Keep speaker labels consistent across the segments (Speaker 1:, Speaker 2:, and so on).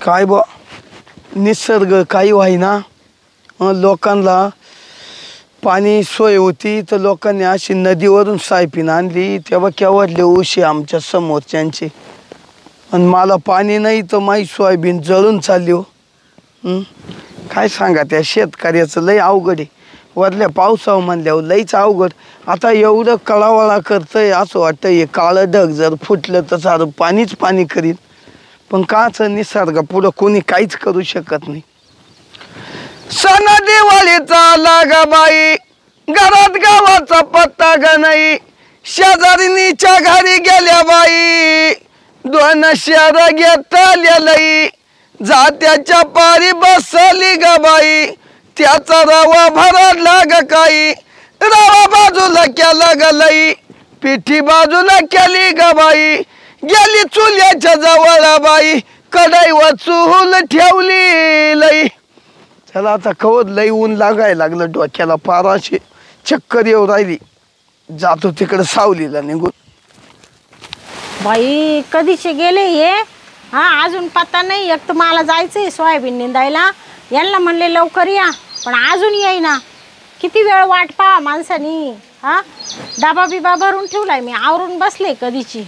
Speaker 1: काय बा निसर्ग काही व्हायना लोकांना पाणी सोय होती तर लोकांनी अशी नदीवरून सायपीन आणली तेव्हा केवढले उशी आमच्या समोरच्यांचे आणि मला पाणी नाही तर माझी सोयाबीन जळून चालली हो. काय सांगा त्या शेतकऱ्याचं लय अवघड आहे. वरल्या पावसावर म्हणल्यावर लईच अवघड. आता एवढं कळावळा करतंय असं वाटतं हे काळं ढग जर फुटलं तर सारं पाणीच पाणी करीन. पण काच निसर्ग पुढं कोणी काहीच करू शकत नाही. सण दिवाळीचा लागा बाई घरात गावाचा पत्ता ग नाही. शेजारीनीच्या घरी गेल्या बाई दोन शेर घेतल्या लई. जात्याच्या पारी बसली ग बाई त्याचा रवा भरला ग काही. रवा बाजूला केला ग लई पिठी बाजूला केली ग बाई. गेली चुल्याच्या जवळ बाई कढई व चूल ठेवली लई. चला आता कवत लई ऊन लागायला लागलं डोक्याला पाराशे चक्कर येऊ राहिली. जातो तिकडे सावलीला निघून.
Speaker 2: बाई कधीचे गेले हे अजून पत्ता नाही. एक तर मला जायचंय सोयाबीन निंदायला. यांना म्हणले लवकर या पण अजून येईना. किती वेळ वाट पहा माणसानी. डबा बिबा भरून ठेवलाय मी आवरून बसले कधीची.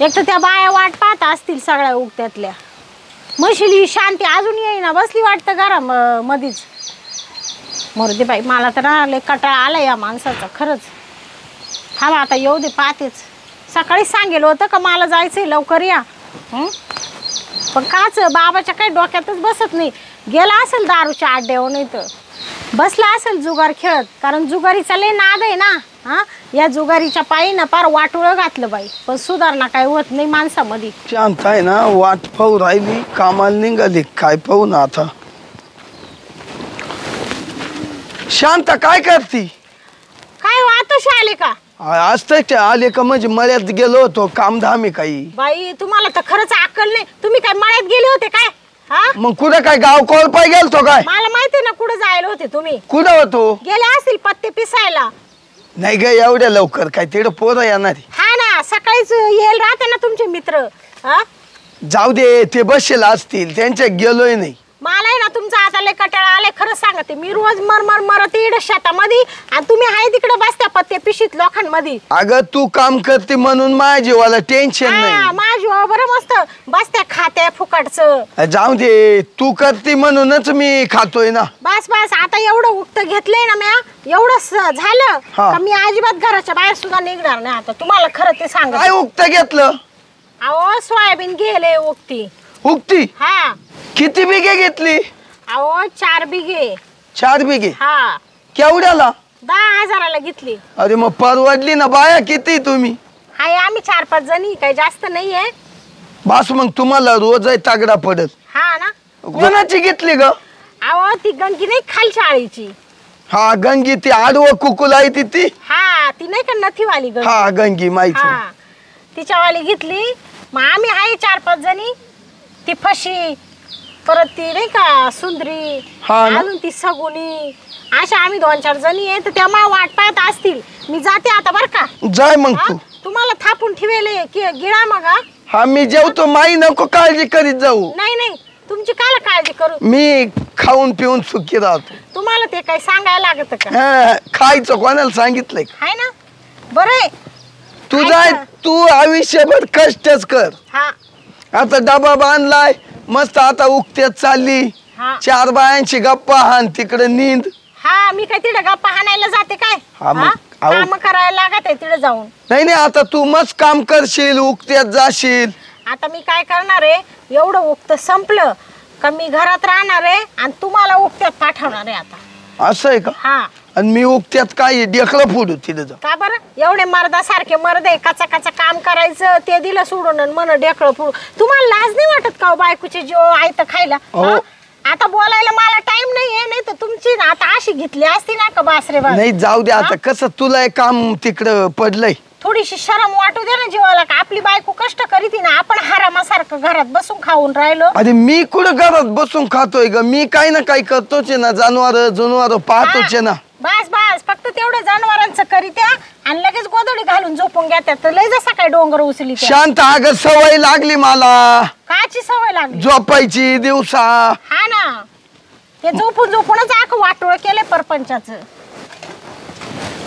Speaker 2: एक तर त्या बाया वाट पाहत असतील सगळ्या उगत्यातल्या. म्हशीली शांती अजून येईना बसली वाटतं घरामध्येच. मरुदे बाई मला तर लय कटाळा आला या माणसाचा खरंच. थांबा आता येऊ दे पाहतेच. सकाळी सांगेल होतं का मला जायचंय लवकर या. पण काच बाबाच्या काही डोक्यातच बसत नाही. गेला असेल दारूच्या अड्ड्यावर नाही तर बसला असेल जुगार खेळत. कारण जुगारीचा लय नाद आहे ना. या जुगारीच्या पायी ना पार वाटोळं घातलं बाई. पण सुधारणा काय होत नाही माणसामध्ये.
Speaker 1: शांत आहे ना वाट पाहू राहिली कामाला निघाली काय पाहू ना आता. शांत काय करती.
Speaker 2: काय आताशी आले का.
Speaker 1: असत आले का म्हणजे मळ्यात गेलो होतो कामधामी काही.
Speaker 2: बाई तुम्हाला तर खरंच अक्कल नाही. तुम्ही काय मळ्यात गेले होते काय.
Speaker 1: मग कुठं काय गाव कोळपाय गेलतो काय.
Speaker 2: मला माहिती ना कुठं जायला होते तुम्ही.
Speaker 1: कुठं होतो.
Speaker 2: गेले असतील पत्ते पिसायला.
Speaker 1: नाही ग एवढ्या लवकर काय तिकडं पोरं येणार.
Speaker 2: हा ना सकाळीच येईल राहते ना तुमचे मित्र.
Speaker 1: जाऊ दे ते बसेल असतील त्यांच्या गेलोय नाही.
Speaker 2: मला आहे ना तुमचा आता लय कटाळा आलाय खरंच सांगते. मी रोज मर मरते इकडे शेतामध्ये आणि तुम्ही आहे तिकडे बसत्या पत्ते पिशीत लोकांमध्ये.
Speaker 1: अगं तू काम करते म्हणून माझ्या जीवाला टेन्शन नाही.
Speaker 2: माझ्या जीवा बरं मस्त बसत्या खात्या फुकटचं.
Speaker 1: जाऊ दे तू करते म्हणूनच मी खातोय ना.
Speaker 2: बस बस आता एवढं उक्त घेतलंय ना म्या एवढं झालं का मी अजिबात घराच्या बाहेर सुद्धा निघणार नाही आता. तुम्हाला खरं ते सांग.
Speaker 1: काय उक्त घेतलं.
Speaker 2: अहो सोयाबीन गेले उक्ती.
Speaker 1: उक्ती.
Speaker 2: हा
Speaker 1: किती बिघे घेतली.
Speaker 2: अहो 4 बिघे.
Speaker 1: 4 बिघे.
Speaker 2: हा
Speaker 1: केवढ्याला.
Speaker 2: 10,000ला घेतली.
Speaker 1: अरे मग परवडली ना. बाया किती तुम्ही.
Speaker 2: हाय आम्ही 4-5 जणी काही जास्त नाहीये.
Speaker 1: बस मग तुम्हाला रोज तगडा पडत.
Speaker 2: हा ना.
Speaker 1: कोणाची घेतली ग.
Speaker 2: अहो ती गंगी नाही खालच्या आळीची.
Speaker 1: हा गंगी ती आडवं कुकुल आहे ती.
Speaker 2: हा ती नाही का नथीवाली गंगी.
Speaker 1: हा गंगी माहिती.
Speaker 2: तिच्यावाली घेतली. मग आम्ही आहे 4-5 जणी. ती फशी परत ती नाही का सुंदरी अजून ती सगुनी अशा आम्ही 2-4 जणी आहे. तर त्या मा वाट पाहत असतील. मी जाते आता बर का.
Speaker 1: जाय मग तू.
Speaker 2: तुम्हाला थापून ठेवले गिळा मग.
Speaker 1: हा मी जेवतो माई नको काळजी करीत जाऊ.
Speaker 2: नाही नाही तुमची काय काळजी करू.
Speaker 1: मी खाऊन पिऊन सुखी राहतो.
Speaker 2: तुम्हाला ते काही सांगायला लागत का.
Speaker 1: खायचं कोणाला सांगितलंय
Speaker 2: हाय ना. बरं
Speaker 1: तू जाय तू आयुष्यभर कष्टच कर. आता डबा बांधलाय मस्त आता उगत्यात चालली. 4 बायांची गप्पा हाण तिकडे नींद.
Speaker 2: हा मी काय तिकडे गप्पा हाणायला जाते काय. काम करायला लागत आहे तिकडे जाऊन.
Speaker 1: नाही नाही आता तू मस्त काम करशील उगत्यात जाशील.
Speaker 2: आता मी काय करणार आहे एवढं उगत संपलं का मी घरात राहणार आहे आणि तुम्हाला उगत्यात पाठवणार आहे आता.
Speaker 1: असं आहे का.
Speaker 2: हा
Speaker 1: आणि मी उगत्यात काय डेकलं फोडू तिथे जा.
Speaker 2: का बरं एवढे मर्दासारखे मर्द आहे कचा काम करायचं ते दिलं सोडून आणि मन डेकळं फोडू. तुम्हाला लाज नाही वाटत का बायकोचे जीव आहे तर खायला. आता बोलायला मला टाइम नाहीये. नाही तर तुमची ना आता अशी घेतली असती ना का बासरे बा.
Speaker 1: नाही जाऊ दे आता कसं तुला काम तिकडं पडलंय.
Speaker 2: थोडीशी शरम वाटू दे ना जीवाला का आपली बायको कष्ट करीती ना आपण हरामासारखं घरात बसून खाऊन राहिलो.
Speaker 1: अरे मी कुठं घरात बसून खातोय ग. मी काही ना काही करतोच ना. जनावर पाहतोच ना.
Speaker 2: बस बस फक्त तेवढं जनावरांचं करीत्या आणि लगेच गोदडी घालून झोपून घेतात. तर लय जसा काय डोंगर उचली.
Speaker 1: शांत अगं सवय लागली मला.
Speaker 2: काय काची सवय लागली
Speaker 1: झोपायची दिवसा.
Speaker 2: हा ना, ते झोपून झोपूनच आख वाटोळ केले परपंचाचं.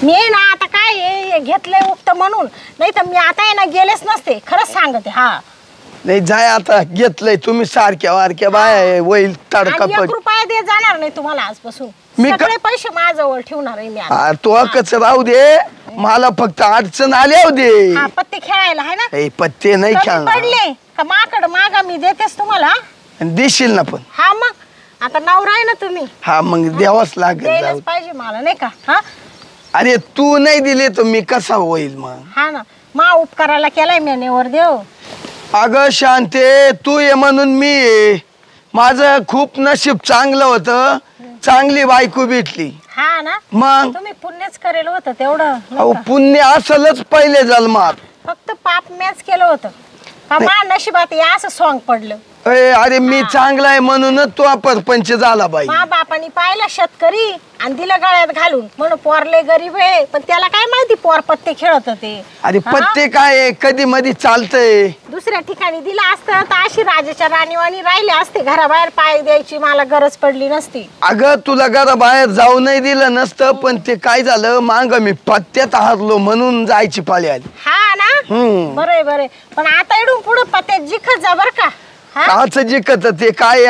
Speaker 2: मी ना आता काय हे घेतलंय उक्त म्हणून, नाही तर मी आता आहे ना गेलेच नसते, खरंच सांगते. हा
Speaker 1: नाही जाय आता, घेतलंय तुम्ही सारख्या वारख्या बाया होईल तडका
Speaker 2: आणि 1 रुपया दे जाणार नाही तुम्हाला आजपासून.
Speaker 1: मी
Speaker 2: सगळे पैसे माझ्याजवळ ठेवणार आहे मी आता.
Speaker 1: तो कच राहू दे, मला फक्त अडचण आली हो दे.
Speaker 2: हा पत्ते खेळायला आहे ना.
Speaker 1: पत्ते नाही
Speaker 2: कमी
Speaker 1: खेळणार.
Speaker 2: पडले का माकड मागा मी देतेस तुम्हाला.
Speaker 1: देशील ना पण.
Speaker 2: हा मग आता नवरा आहे ना तुम्ही.
Speaker 1: हा मग द्यावाच लागेल.
Speaker 2: द्यायलाच पाहिजे मला नाही का. हा
Speaker 1: अरे तू नाही दिले तर मी कसा होईल मग.
Speaker 2: हा ना, मा उपकाराला केलाय मी नेवर देव.
Speaker 1: अगं शांते, तू ये म्हणून मी ये. माझं खूप नशीब चांगलं होतं, चांगली बायको भेटली.
Speaker 2: हा ना,
Speaker 1: मग
Speaker 2: तुम्ही पुण्यच करेल होतं तेवढं नाही
Speaker 1: अहो
Speaker 2: का?
Speaker 1: पुण्य असलच पहिले जन्मात.
Speaker 2: फक्त पाप मॅच केलं होतं का मा नशिबात हे असं सॉंग पडलं.
Speaker 1: अरे मी चांगला आहे म्हणूनच तो परपंच झाला बाई.
Speaker 2: मा बापानी पाहिलं शेतकरी आणि दिलं गळ्यात घालून म्हणून पोरले गरीब आहे, पण त्याला काय माहिती पोर पत्ते खेळत होते.
Speaker 1: अरे पत्ते काय कधी मधी चालतंय.
Speaker 2: दुसऱ्या ठिकाणी दिलं असतं तर अशी राजाच्या राणीवाणी राहिले असते, घराबाहेर पाय द्यायची मला गरज पडली नसती.
Speaker 1: अगं तुला घराबाहेर जाऊ नाही दिलं नसतं, पण ते काय झालं मांग मी पत्त्यात हारलो म्हणून जायची पाळी आली.
Speaker 2: हा ना, बरं बरं. पण आता इडून पुढे पत्त्यात जिखत जा बर का.
Speaker 1: काच जिकत ते काय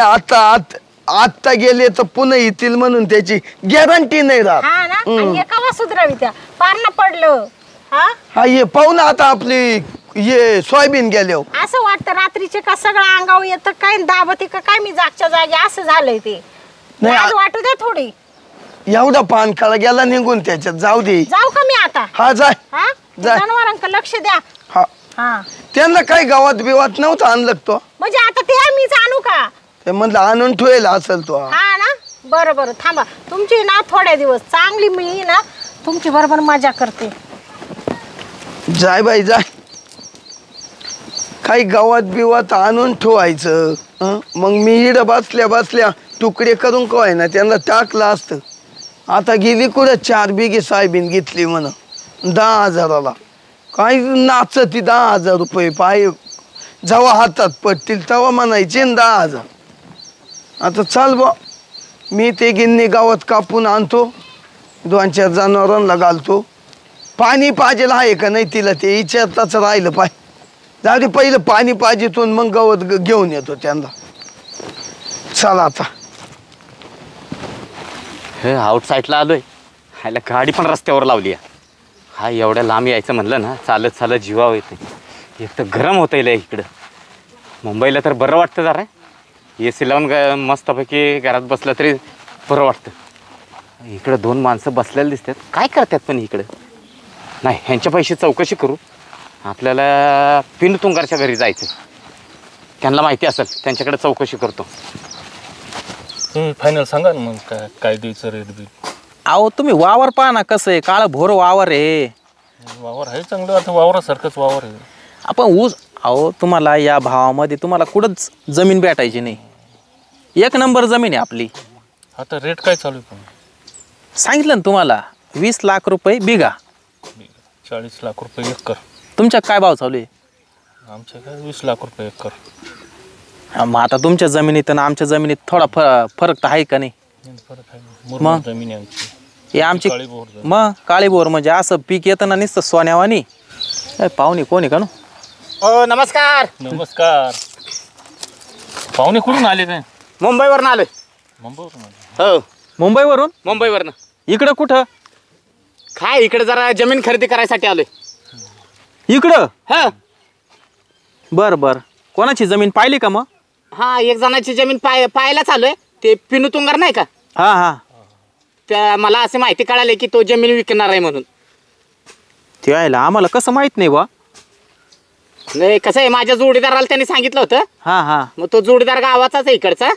Speaker 1: आता गेले तर पुन्हा येतील म्हणून त्याची गॅरंटी नाही राहत.
Speaker 2: हा ना, आणि हे कवा सुधरावी त्या पारणं पडलं.
Speaker 1: हा ये पाहू ना आता आपली ये सोयाबीन गेलो.
Speaker 2: असं वाटतं रात्रीचे का सगळं अंगावर येतं काय दाबती का काय मी जागच्या जागी असं झालंय ते. आज वाटू द्या थोडी.
Speaker 1: एवढा पान काळा गेला निघून त्याच्यात, जाऊ दे.
Speaker 2: जाऊ का मी आता.
Speaker 1: हा जाय.
Speaker 2: हा जनावरांकडे लक्ष द्या.
Speaker 1: हा
Speaker 2: हा
Speaker 1: त्यांना काही गावात बिवात नव्हतं आणलं तो.
Speaker 2: म्हणजे आता ते मीच आणू का.
Speaker 1: ते म्हणलं आणून ठेवेल असेल तो.
Speaker 2: हा ना, बरं बरं थांबा. तुमची ना थोड्या दिवस चांगली मी ना तुमची बरोबर मजा करते.
Speaker 1: जाय बाई जाय. काही गावात बिवात आणून ठेवायचं. मग मी इड बसल्या बसल्या तुकडे करून काय ना त्यांना टाकलं असतं. आता गेली कुठं 4 बिघे सोयाबीन घेतली म्हण 10,000ला. काय नाचती 10,000 रुपये पाय जेव्हा हातात पडतील तेव्हा म्हणायचे 10,000. आता चाल बा, मी ते गिन्नी गावात कापून आणतो, 2-4 जनावरांना घालतो. पाणी पाहिजेल आहे का नाही तिला ते विचारताच राहिलं पाय. जाऊ दे पहिलं पाणी पाहिजे मग गवत घेऊन येतो त्यांना. चला आता
Speaker 3: हे आउटसाईडला आलोय. ह्याला गाडी पण रस्त्यावर लावली आहे. हा एवढ्या लांब यायचं म्हणलं ना, चालत चालत जीवावर येते. एक तर गरम होतं आहे इकडं. मुंबईला तर बरं वाटतं जरा, ए सी लावून मस्तपैकी घरात बसलं तरी बरं वाटतं. इकडं 2 माणसं बसलेले दिसतात. काय करतात पण इकडं. नाही, ह्यांच्या पैसे चौकशी करू. आपल्याला पिन तुंगारच्या घरी जायचं. त्यांना माहिती असेल, त्यांच्याकडे चौकशी करतो.
Speaker 4: फायनल सांगा ना मग काय द्यायचं रेट बी.
Speaker 5: अहो तुम्ही वावर पहा ना, कसं आहे, काळं भोर वावर आहे.
Speaker 4: वावर आहे चांगलं, आता वावरासारखंच वावर आहे.
Speaker 5: आपण ऊस, अहो तुम्हाला या भावामध्ये तुम्हाला कुठंच जमीन भेटायची नाही. 1 नंबर जमीन आहे आपली.
Speaker 4: आता रेट काय चालू आहे पण.
Speaker 5: सांगितलं ना तुम्हाला 20 लाख रुपये बिघा.
Speaker 4: 40 लाख रुपये एकर.
Speaker 5: तुमच्या काय भाव चालू आहे.
Speaker 4: आमच्या काय 20 लाख रुपये एकर.
Speaker 5: मग आता तुमच्या जमिनीत आणि आमच्या जमिनीत थोडा फरक तर आहे का नाही.
Speaker 4: फरक आहे.
Speaker 5: मग
Speaker 4: जमीन आहे आमची.
Speaker 5: हे आमची
Speaker 4: काळी बोर जमीन.
Speaker 5: मग काळी बोर म्हणजे असं पीक येतं ना नुसतं सोन्यावानी. पाहुणे कोणी का
Speaker 3: हो नमस्कार.
Speaker 4: नमस्कार. पाहुणे कुठून आले काय.
Speaker 3: मुंबईवरनं आलोय.
Speaker 4: मुंबईवरून आले.
Speaker 3: हो
Speaker 5: मुंबईवरून.
Speaker 3: मुंबईवरनं.
Speaker 5: इकडं कुठं.
Speaker 3: काय इकडे जरा जमीन खरेदी करायसाठी आलोय.
Speaker 5: इकडं.
Speaker 3: हा
Speaker 5: बरं बरं. कोणाची जमीन पाहिली का मग.
Speaker 3: हा, एक जणाची जमीन पाहायला चालूय. ते पिनू तुंगार नाही का,
Speaker 5: हां हां.
Speaker 3: त्या मला असे माहिती कळाली की तो जमीन विकणार आहे म्हणून.
Speaker 5: ते यायला आम्हाला कसं माहित नाही बा.
Speaker 3: नाही, कसं आहे, माझ्या जोडीदाराला त्यांनी सांगितलं होतं.
Speaker 5: हां हां.
Speaker 3: मग तो जोडीदार गावाचाच आहे इकडचा.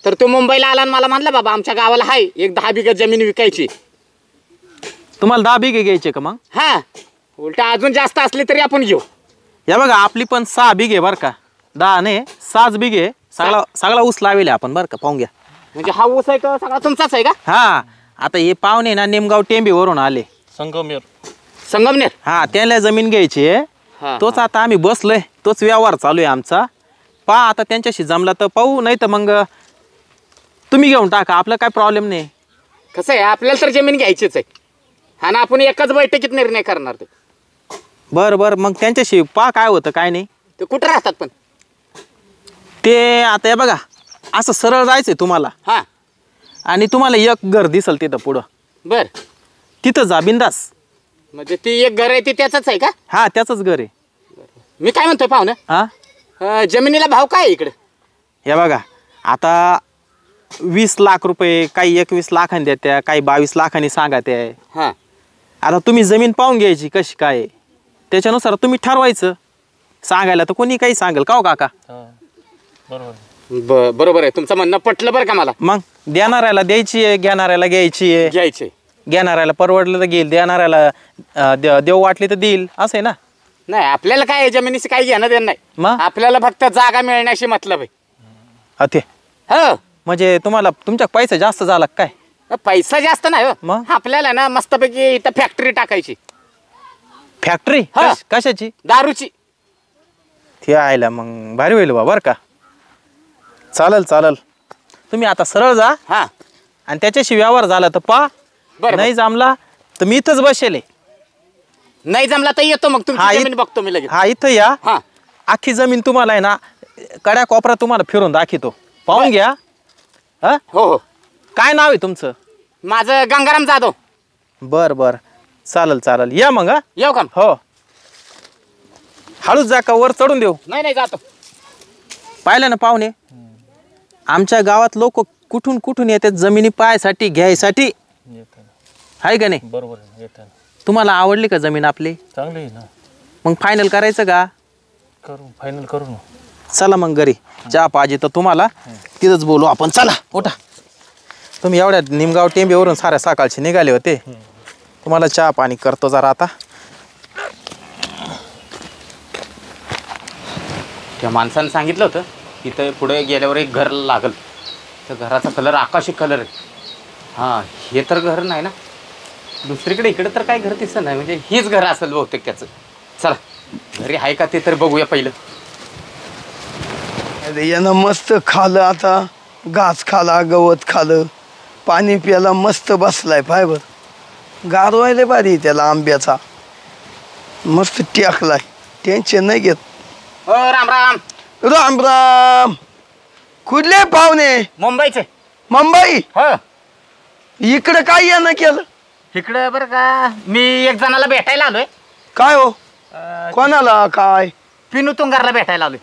Speaker 3: तर तो मुंबईला आला आणि मला म्हणला बाबा आमच्या गावाला आहे एक 10 बिघा जमीन विकायची.
Speaker 5: तुम्हाला 10 बिघे घ्यायचे का मग.
Speaker 3: हा, उलटा अजून जास्त असली तरी आपण घेऊ.
Speaker 5: या बघा आपली पण 6 बिघे बरं का. 10 नाही 6 बिघे. सगळा ऊस लावेल आपण बरं का, पाहून घ्या.
Speaker 3: म्हणजे हा ऊस आहे का सगळा तुमचाच आहे का.
Speaker 5: हा, आता हे पाहुणे ना निमगाव टेंबीवरून आले.
Speaker 4: संगमेर.
Speaker 3: संगमनेर.
Speaker 5: हा, त्याला जमीन घ्यायची आहे.
Speaker 3: हा,
Speaker 5: तोच आता आम्ही बसलोय, तोच व्यवहार चालू आहे आमचा. पहा आता त्यांच्याशी जमला तर पाहू, नाही तर मग तुम्ही घेऊन टाका, आपलं काय प्रॉब्लेम नाही.
Speaker 3: कसं आहे आपल्याला तर जमीन घ्यायचीच आहे हा ना, आपण एकाच बैठकीत निर्णय करणार. ते
Speaker 5: बरं बरं, मग त्यांच्याशी पहा काय होतं काय नाही.
Speaker 3: ते कुठं राहतात पण?
Speaker 5: ते आता हे बघा, असं सरळ जायचंय तुम्हाला
Speaker 3: हां
Speaker 5: आणि तुम्हाला एक घर दिसल तिथं पुढं,
Speaker 3: बर.
Speaker 5: तिथं जा बिंदास.
Speaker 3: म्हणजे ती एक घर आहे ती त्याचंच आहे का?
Speaker 5: हा त्याचंच घर आहे.
Speaker 3: मी काय म्हणतोय पाहुणं,
Speaker 5: हा
Speaker 3: जमिनीला भाव काय आहे इकडे?
Speaker 5: हे बघा आता 20 लाख रुपये, काही 21 लाखांनी देत्या, काही 22 लाखांनी सांगात्या.
Speaker 3: हां
Speaker 5: आता तुम्ही जमीन पाहून घ्यायची कशी काय आहे, त्याच्यानुसार तुम्ही ठरवायचं. सांगायला तर कोणी काही सांगेल का हो काका?
Speaker 4: हा बरोबर.
Speaker 3: बरोबर आहे तुमचं म्हणणं, पटलं बरं का मला.
Speaker 5: मग देणाऱ्याला द्यायची आहे, घेणाऱ्याला घ्यायची आहे.
Speaker 3: घ्यायचे.
Speaker 5: घेणाऱ्याला परवडलं तर घेईल, देणाऱ्याला देव वाटली तर देईल, असं आहे ना.
Speaker 3: नाही आपल्याला काय जमिनीशी काही घेणं देणं नाही,
Speaker 5: मग
Speaker 3: आपल्याला फक्त जागा मिळण्याशी मतलब आहे.
Speaker 5: ते
Speaker 3: हो
Speaker 5: म्हणजे तुम्हाला तुमच्या पैसा जास्त झाला का काय?
Speaker 3: पैसा जास्त नाही हो,
Speaker 5: मग?
Speaker 3: आपल्याला ना मस्तपैकी इथं फॅक्टरी टाकायची.
Speaker 5: फॅक्टरी
Speaker 3: हा.
Speaker 5: कशाची?
Speaker 3: दारूची.
Speaker 5: ते आयला मग भारी होईल बा, बरं का. चालेल चालेल, तुम्ही आता सरळ जा
Speaker 3: हा
Speaker 5: आणि त्याच्याशी व्यवहार झाला तर पा,
Speaker 3: बरं.
Speaker 5: नाही जमला तर मी इथंच बसेल.
Speaker 3: नाही जमला तर येतो मग,
Speaker 5: हा,
Speaker 3: तुमची जमीन बघतो मी लगेच.
Speaker 5: हा इथं या,
Speaker 3: हा
Speaker 5: अख्खी जमीन तुम्हाला आहे ना कड्या कोपरा तुम्हाला फिरून दाखवतो, पाहून घ्या. हा
Speaker 3: हो हो.
Speaker 5: काय नाव आहे तुमचं?
Speaker 3: माझं गंगाराम जाधव.
Speaker 5: बर बर, चालेल चालेल, या मग. हा
Speaker 3: येऊ का?
Speaker 5: हो, हळूच जा का वर चढून देऊ?
Speaker 3: नाही नाही जातो.
Speaker 5: पाहिलं ना पाहुणे, आमच्या गावात लोक कुठून कुठून येतात जमिनी पायासाठी घ्यायसाठी,
Speaker 4: येतं ना.
Speaker 5: आहे का नाही?
Speaker 4: बरोबर आहे ना, येतं ना.
Speaker 5: तुम्हाला आवडली का जमीन आपली?
Speaker 4: चांगलं आहे ना.
Speaker 5: मग फायनल करायचं का?
Speaker 4: करू, फायनल करू ना.
Speaker 5: चला मग घरी, चहा पाहिजे तर तुम्हाला तिथंच बोलू आपण. चला उठा, तुम्ही एवढ्या निमगाव टेंबेवरून साऱ्या सकाळचे निघाले होते, तुम्हाला चहा पाणी करतो जरा आता.
Speaker 3: त्या माणसानं सांगितलं होतं इथं पुढे गेल्यावर एक घर लागल, तर घराचा कलर आकाशी कलर आहे. हां हे तर घर नाही ना, दुसरीकडे इकडे तर काय घर दिसत नाही, म्हणजे हीच घर असेल बहुतेक त्याचं. चला घरी आहे का ते तर बघूया पहिलं.
Speaker 1: अरे यानं मस्त खालं, आता घास खाला, गवत खालं, पाणी प्यायला मस्त बसलाय. फायबर गारवायला भारी त्याला, आंब्याचा मस्त टेकलाय, टेन्शन नाही घेत.
Speaker 3: हो राम राम.
Speaker 1: राम राम. कुठले पाहुणे?
Speaker 3: मुंबईचे.
Speaker 1: मुंबई?
Speaker 3: हो
Speaker 1: इकडे काय यानं केलं?
Speaker 3: इकडं बरं का, मी एक जणाला भेटायला आलोय.
Speaker 1: काय हो? कोणाला? काय?
Speaker 3: पिनू तुंगारला भेटायला आलोय.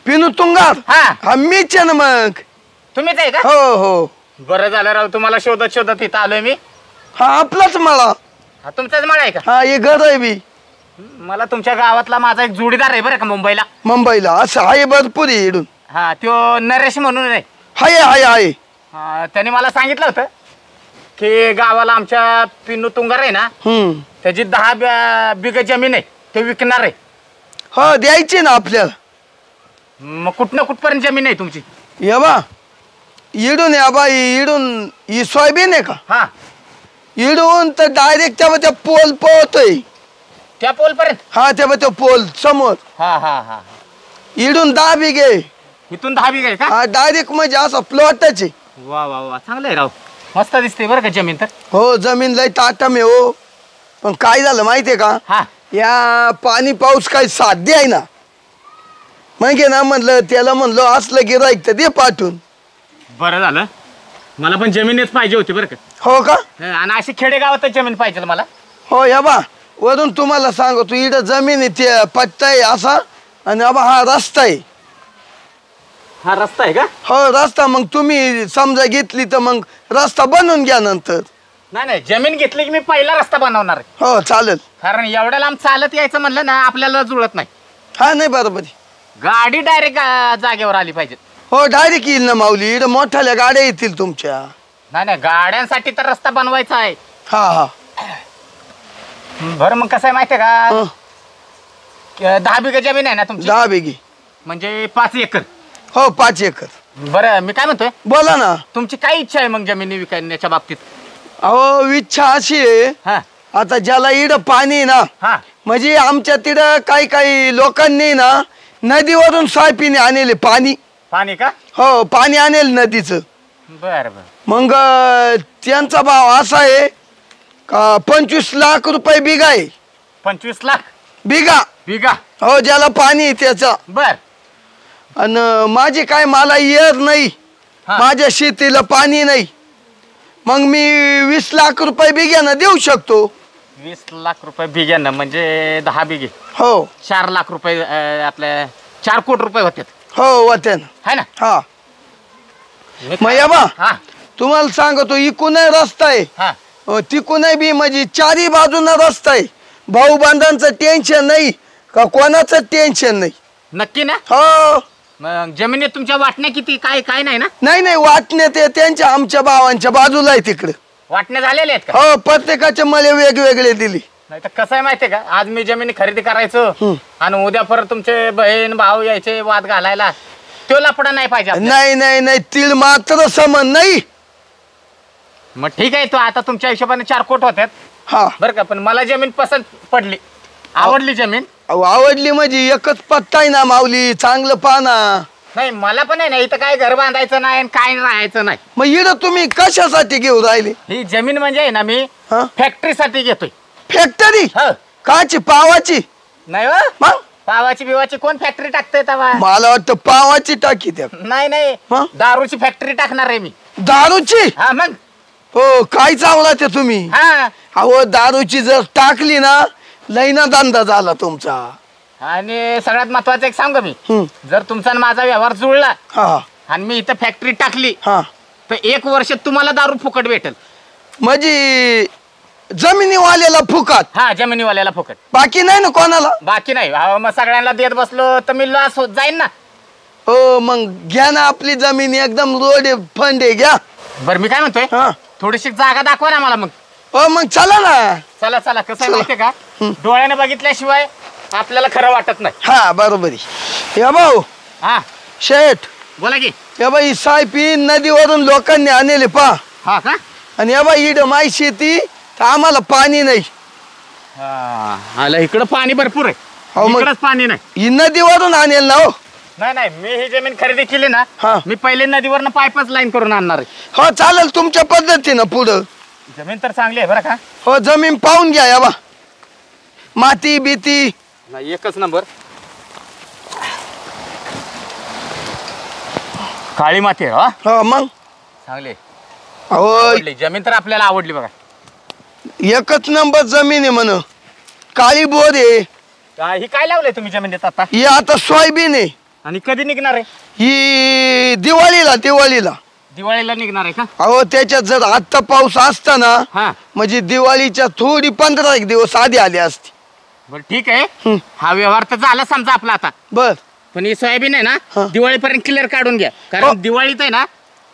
Speaker 1: पिनू तुंगार?
Speaker 3: हा
Speaker 1: हा मीच आहे ना मग.
Speaker 3: तुम्हीच आहे का?
Speaker 1: हो हो.
Speaker 3: बरं झालं राव, तुम्हाला शोधत शोधत इथं आलोय मी.
Speaker 1: हा आपलाच मला.
Speaker 3: हा तुमचाच मळ आहे का?
Speaker 1: हा हे घर आहे बी
Speaker 3: मला तुमच्या गावातला माझा एक जोडीदार आहे बरं का मुंबईला.
Speaker 1: मुंबईला. असं आहे भरपूर आहे इडून.
Speaker 3: हा त्यो नरेश म्हणून आहे.
Speaker 1: हाय हाय आहे.
Speaker 3: त्याने मला सांगितलं होतं की गावाला आमच्या पिनू तुंगार आहे ना, त्याची 10 बिघा जमीन आहे, ते विकणार आहे.
Speaker 1: हो द्यायची ना आपल्याला.
Speaker 3: मग कुठनं कुठपर्यंत जमीन आहे तुमची?
Speaker 1: ये बा इडून या बाई, इडून ही सोयाबीन आहे का,
Speaker 3: हा
Speaker 1: इडून तर डायरेक्ट त्या पोल पोहतोय.
Speaker 3: त्या पोल पर्यंत?
Speaker 1: हा त्या तो पोल समोर.
Speaker 3: हा हा हा.
Speaker 1: इडून 10 बिघे.
Speaker 3: इथून 10 बिघा आहे का?
Speaker 1: हा डायरेक्ट म्हणजे असा प्लॉटच आहे.
Speaker 3: वा वा वा, चांगलं आहे राव, मस्त दिसते बरं का जमीन तर.
Speaker 1: हो जमीन लय ताटम आहे हो. पण काय झालं माहितीये का,
Speaker 3: हा
Speaker 1: या पाणी पाऊस काही साध्य आहे ना, मग ना म्हणलं त्याला, म्हणलं असलं गिराईक तर दे पाठवून.
Speaker 3: बरं झालं, मला पण जमीनच पाहिजे होती बरं का.
Speaker 1: हो का?
Speaker 3: आणि अशी खेडेगावातच जमीन पाहिजे मला.
Speaker 1: हो या बा वरून तुम्हाला सांगतो, इकडं जमीन आहे ते पट्टा आहे असा, आणि आबा हा रस्ता आहे.
Speaker 3: हा रस्ता आहे का?
Speaker 1: हो रस्ता. मग तुम्ही समजा घेतली तर मग रस्ता बनवून घ्या नंतर.
Speaker 3: नाही नाही, जमीन घेतली की मी पहिला रस्ता बनवणार आहे.
Speaker 1: हो चालेल.
Speaker 3: कारण एवढ्या लांब चालत यायचं म्हणलं ना आपल्याला जुळत नाही.
Speaker 1: हा नाही बरोबर आहे.
Speaker 3: गाडी डायरेक्ट जागेवर आली पाहिजे.
Speaker 1: हो डायरेक्ट येईल ना माऊली, इकडं मोठ्याल्या गाड्या येतील तुमच्या.
Speaker 3: नाही नाही, गाड्यांसाठी तर रस्ता बनवायचा आहे.
Speaker 1: हा हा.
Speaker 3: बरं मग कसं आहे माहितीये का,
Speaker 1: हं,
Speaker 3: 10 बिघा जमीन आहे ना तुमची,
Speaker 1: 10 बिघे.
Speaker 3: म्हणजे 5 एकर.
Speaker 1: हो 5 एकर.
Speaker 3: बरं मी काय म्हणतोय,
Speaker 1: बोला ना.
Speaker 3: तुमची काय इच्छा आहे मग जमिनी विकण्याच्या बाबतीत?
Speaker 1: अहो इच्छा अशी आहे,
Speaker 3: हा
Speaker 1: आता ज्याला इड पाणी ना,
Speaker 3: हा
Speaker 1: म्हणजे आमच्या तिथं काही काही लोकांनी ना नदीवरून सोयाबीन आणले पाणी.
Speaker 3: पाणी का?
Speaker 1: हो पाणी आणेल नदीचं.
Speaker 3: बर बर.
Speaker 1: मग त्यांचा भाव असा आहे का 25 लाख रुपये बिघा आहे.
Speaker 3: 25 लाख
Speaker 1: बिघा.
Speaker 3: बिघा?
Speaker 1: हो ज्याला पाणी आहे त्याचा.
Speaker 3: बर.
Speaker 1: आणि माझी काय मला येर नाही,
Speaker 3: हा.
Speaker 1: माझ्या शेतीला पाणी नाही, मग मी 20 लाख रुपये बिघ्यानं देऊ शकतो.
Speaker 3: 20 लाख रुपये बिघ्यानं म्हणजे 10 बिघे.
Speaker 1: हो
Speaker 3: 4 लाख रुपये आपल्या 4 कोटी रुपये होते.
Speaker 1: हो होते ना.
Speaker 3: है ना?
Speaker 1: हा
Speaker 3: मी
Speaker 1: मग या बा
Speaker 3: हा
Speaker 1: तुम्हाला सांगतो इकूनही रस्ता आहे,
Speaker 3: हा.
Speaker 1: तिकूनही बी म्हणजे चारी बाजूनं रस्ता आहे. भाऊ बांधांचं टेन्शन नाही का कोणाचं टेन्शन नाही.
Speaker 3: नक्की ना?
Speaker 1: हो
Speaker 3: मग जमिनीत तुमच्या वाटण्या किती काय काय नाही ना?
Speaker 1: नाही नाही वाटणे ते त्यांच्या आमच्या भावांच्या बाजूला आहे तिकडे.
Speaker 3: वाटण्या झालेल्या आहेत का?
Speaker 1: हो प्रत्येकाचे मला वेगवेगळे दिली.
Speaker 3: नाही तर कसं आहे माहितीये का, आज मी जमिनी खरेदी करायचो आणि उद्या परत तुमचे बहीण भाऊ यायचे वाद घालायला, तो लफडा नाही पाहिजे आपल्याला.
Speaker 1: नाही नाही नाही तीळ मात्र समान नाही.
Speaker 3: मग ठीक आहे, तो आता तुमच्या हिशोबाने 4 कोट होत्यात
Speaker 1: हा
Speaker 3: बरं का, पण मला जमीन पसंत पडली, आवडली जमीन.
Speaker 1: अहो, आवडली म्हणजे एकच पत्ता आहे ना माऊली, चांगलं पाना.
Speaker 3: नाही मला पण आहे ना, इथं काय घर बांधायचं नाही आणि काय राहायचं नाही.
Speaker 1: मग इकडं तुम्ही कशासाठी घेऊ राहिले?
Speaker 3: ही जमीन म्हणजे आहे ना मी
Speaker 1: हा?
Speaker 3: फॅक्टरीसाठी घेतोय.
Speaker 1: फॅक्टरी
Speaker 3: हो.
Speaker 1: काची पावाची?
Speaker 3: नाही हो,
Speaker 1: मग
Speaker 3: पावाची बिवाची कोण फॅक्टरी टाकतंय तवा?
Speaker 1: मला वाटतं पावाची टाकी त्या.
Speaker 3: नाही नाही,
Speaker 1: मग?
Speaker 3: दारूची फॅक्टरी टाकणार आहे मी.
Speaker 1: दारूची?
Speaker 3: हा मग.
Speaker 1: हो काय चावला ते तुम्ही?
Speaker 3: हा
Speaker 1: अहो दारूची जर टाकली ना लईना धंदा झाला तुमचा.
Speaker 3: आणि सगळ्यात महत्वाचं एक सांगू मी,
Speaker 1: हम्म.
Speaker 3: जर तुमचा आणि माझा व्यवहार जुळला
Speaker 1: हा
Speaker 3: आणि मी इथं फॅक्टरी टाकली
Speaker 1: हा
Speaker 3: तर 1 वर्ष तुम्हाला दारू फुकट भेटेल.
Speaker 1: म्हणजे जमिनीवाल्याला फुकाट,
Speaker 3: हा जमिनीवाल्याला फुकट,
Speaker 1: बाकी नाही ना कोणाला?
Speaker 3: बाकी नाही. अहो, मग सगळ्यांना देत बसलो तर मी लॉस होत जाईन ना.
Speaker 1: हो मग घ्या ना आपली जमीन, एकदम रोड फंड आहे घ्या.
Speaker 3: बरं मी काय म्हणतोय,
Speaker 1: हा
Speaker 3: थोडीशी जागा दाखवा ना मला. मग
Speaker 1: हो मग चला ना.
Speaker 3: चला चला. कसं आहे माहितीये का, डोळ्याने बघितल्याशिवाय आपल्याला खरं वाटत नाही.
Speaker 1: हा बरोबर आहे. या भाऊ
Speaker 3: हा
Speaker 1: शेठ,
Speaker 3: बोला की.
Speaker 1: या बाई सायपी नदीवरून लोकांनी आणले पा,
Speaker 3: हा का?
Speaker 1: आणि या बाई इड माई शेती तर आम्हाला पाणी नाही.
Speaker 3: हा, आलं इकडं पाणी भरपूर आहे,
Speaker 1: हो, मग-
Speaker 3: इकडंच पाणी नाही.
Speaker 1: ही नदीवरून आणेल ना. हो
Speaker 3: नाही नाही, मी ही जमीन खरेदी केली ना,
Speaker 1: हा.
Speaker 3: मी पहिले नदीवरनं पाईपच लाईन करून आणणार आहे.
Speaker 1: हो चालेल तुमच्या पद्धतीनं पुढं.
Speaker 3: जमीन तर चांगली आहे बरं का.
Speaker 1: हो जमीन पाहून घ्या. या बा माती बीती
Speaker 3: नाही एकच नंबर, काळी माती आहे. हा
Speaker 1: हो मग
Speaker 3: चांगली आहे.
Speaker 1: हो
Speaker 3: आवडली जमीन तर आपल्याला आवडली बघा.
Speaker 1: एकच नंबर जमीन आहे म्हण. काळी बोर आहे.
Speaker 3: ही काय लावलंय तुम्ही जमिनीत आता?
Speaker 1: ही आता सोयाबीन आहे.
Speaker 3: आणि कधी निघणार आहे?
Speaker 1: ही दिवाळीला
Speaker 3: दिवाळीला निघणार आहे का?
Speaker 1: अहो त्याच्यात जर आत्ता पाऊस असता ना
Speaker 3: हा
Speaker 1: म्हणजे दिवाळीच्या थोडी 15 दिवस आधी आली असती.
Speaker 3: बरं ठीक आहे. हा व्यवहार तर झाला समजा आपला आता.
Speaker 1: बर
Speaker 3: पण ही सोयाबीन आहे
Speaker 1: हा.
Speaker 3: ना, दिवाळीपर्यंत क्लिअर काढून घ्या,
Speaker 1: हो.
Speaker 3: कारण दिवाळीत आहे ना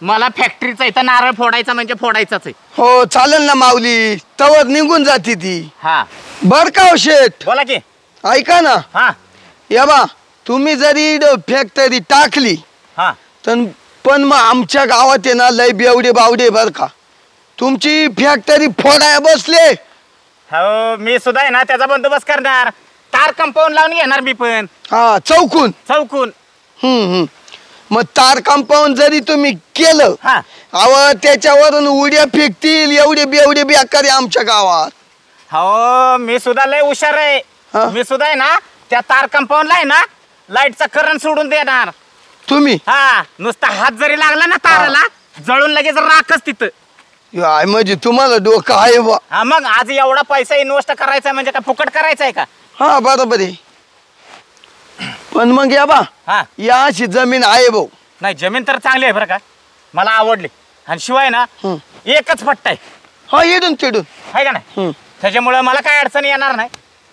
Speaker 3: मला फॅक्टरीचा इथं नारळ फोडायचा म्हणजे फोडायचाच आहे.
Speaker 1: हो चालेल ना माऊली, तवर निघून जाते ती.
Speaker 3: हा
Speaker 1: बर का हो शेठ,
Speaker 3: बोला की.
Speaker 1: ऐका ना.
Speaker 3: हा
Speaker 1: या बा तुम्ही जरी फॅक्टरी टाकली
Speaker 3: हा
Speaker 1: तर पण मग आमच्या गावात आहे ना लय बेवडे बावडे बर का, तुमची फॅक्टरी फोडाया बसले.
Speaker 3: हो मी सुद्धा आहे ना त्याचा बंदोबस्त करणार, तार कंपाऊंड लावून घेणार मी पण
Speaker 1: हा चौकून.
Speaker 3: चौकून.
Speaker 1: मग तार कंपाऊंड जरी तुम्ही केलं
Speaker 3: हा
Speaker 1: अव त्याच्यावरून उड्या फेकतील एवढे बेवडे बेकारी आमच्या गावात.
Speaker 3: हो मी सुद्धा लय हुशार आहे.
Speaker 1: हा?
Speaker 3: मी सुद्धा आहे ना त्या तार कंपाऊंडला आहे ना लाईटचा करंट सोडून देणार.
Speaker 1: तुम्ही
Speaker 3: हा नुसता हात जरी लागला ना ताराला जळून लगेच राखच तिथं.
Speaker 1: काय म्हणजे तुम्हाला डोकं आहे बा.
Speaker 3: हा मग आज एवढा पैसा इन्व्हेस्ट करायचा म्हणजे काय फुकट करायचा आहे का?
Speaker 1: हा बरोबर आहे. पण मग या बा
Speaker 3: हा
Speaker 1: या अशी जमीन आहे भाऊ.
Speaker 3: नाही जमीन तर चांगली आहे बरं का, मला आवडली. आणि शिवाय ना एकच पट्टा आहे,
Speaker 1: हा येडून तिडून.
Speaker 3: आहे का नाही, त्याच्यामुळं मला काय अडचणी येणार नाही.